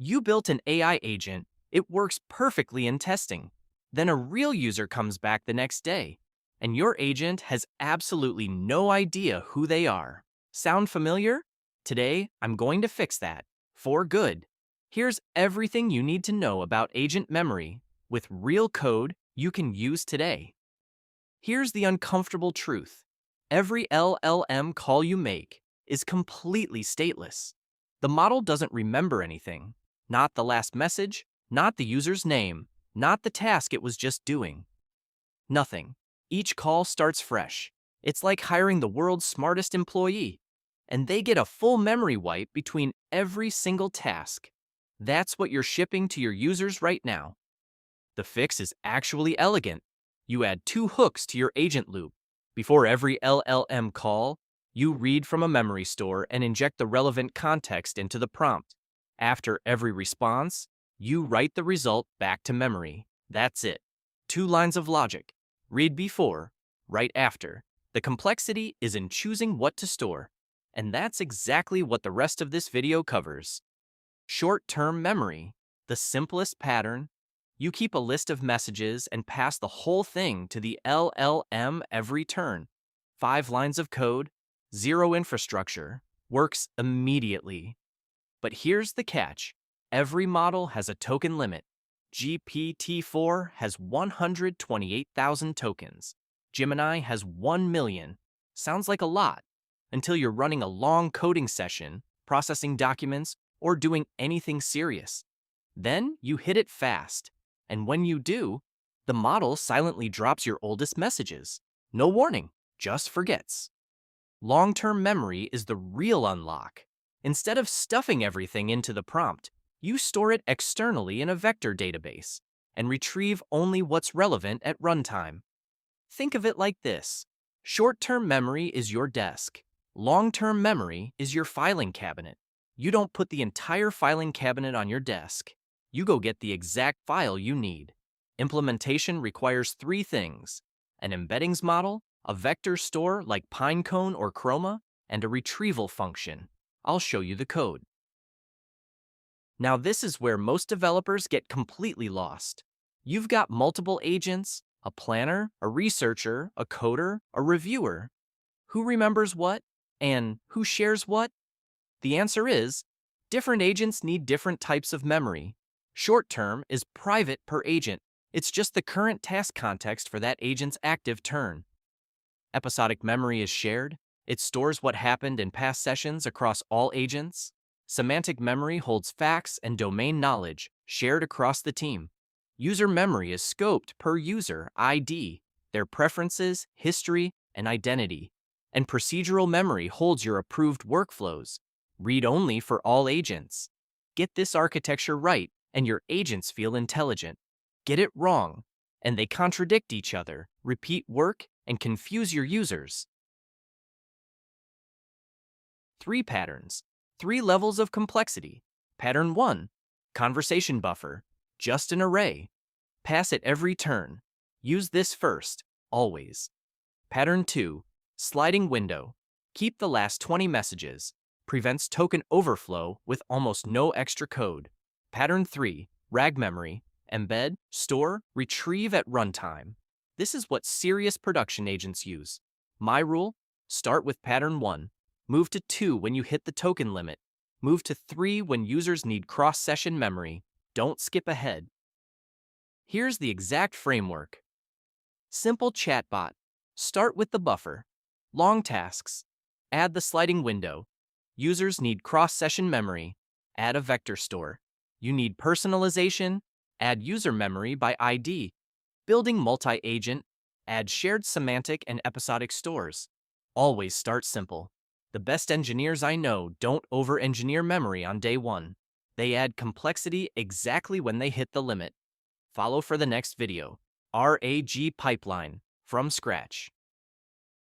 You built an AI agent, it works perfectly in testing. Then a real user comes back the next day, and your agent has absolutely no idea who they are. Sound familiar? Today, I'm going to fix that. For good. Here's everything you need to know about agent memory with real code you can use today. Here's the uncomfortable truth. Every LLM call you make is completely stateless. The model doesn't remember anything. Not the last message, not the user's name, not the task it was just doing. Nothing. Each call starts fresh. It's like hiring the world's smartest employee, and they get a full memory wipe between every single task. That's what you're shipping to your users right now. The fix is actually elegant. You add 2 hooks to your agent loop. Before every LLM call, you read from a memory store and inject the relevant context into the prompt. After every response, you write the result back to memory. That's it. 2 lines of logic. Read before, write after. The complexity is in choosing what to store. And that's exactly what the rest of this video covers. Short-term memory, the simplest pattern. You keep a list of messages and pass the whole thing to the LLM every turn. 5 lines of code, 0 infrastructure, works immediately. But here's the catch. Every model has a token limit. GPT-4 has 128,000 tokens. Gemini has 1 million. Sounds like a lot, until you're running a long coding session, processing documents, or doing anything serious. Then you hit it fast. And when you do, the model silently drops your oldest messages. No warning, just forgets. Long-term memory is the real unlock. Instead of stuffing everything into the prompt, you store it externally in a vector database and retrieve only what's relevant at runtime. Think of it like this. Short-term memory is your desk. Long-term memory is your filing cabinet. You don't put the entire filing cabinet on your desk. You go get the exact file you need. Implementation requires 3 things: an embeddings model, a vector store like Pinecone or Chroma, and a retrieval function. I'll show you the code. Now this is where most developers get completely lost. You've got multiple agents, a planner, a researcher, a coder, a reviewer. Who remembers what? And who shares what? The answer is, different agents need different types of memory. Short-term is private per agent. It's just the current task context for that agent's active turn. Episodic memory is shared. It stores what happened in past sessions across all agents. Semantic memory holds facts and domain knowledge shared across the team. User memory is scoped per user ID, their preferences, history, and identity. And procedural memory holds your approved workflows, read-only for all agents. Get this architecture right, and your agents feel intelligent. Get it wrong, and they contradict each other, repeat work, and confuse your users. 3 patterns, 3 levels of complexity. Pattern 1, conversation buffer, just an array. Pass it every turn. Use this first, always. Pattern 2, sliding window. Keep the last 20 messages. Prevents token overflow with almost no extra code. Pattern 3, RAG memory. Embed, store, retrieve at runtime. This is what serious production agents use. My rule, start with pattern 1. Move to 2 when you hit the token limit. Move to 3 when users need cross-session memory. Don't skip ahead. Here's the exact framework. Simple chatbot. Start with the buffer. Long tasks. Add the sliding window. Users need cross-session memory. Add a vector store. You need personalization. Add user memory by ID. Building multi-agent. Add shared semantic and episodic stores. Always start simple. The best engineers I know don't over-engineer memory on day 1. They add complexity exactly when they hit the limit. Follow for the next video. RAG pipeline, from scratch.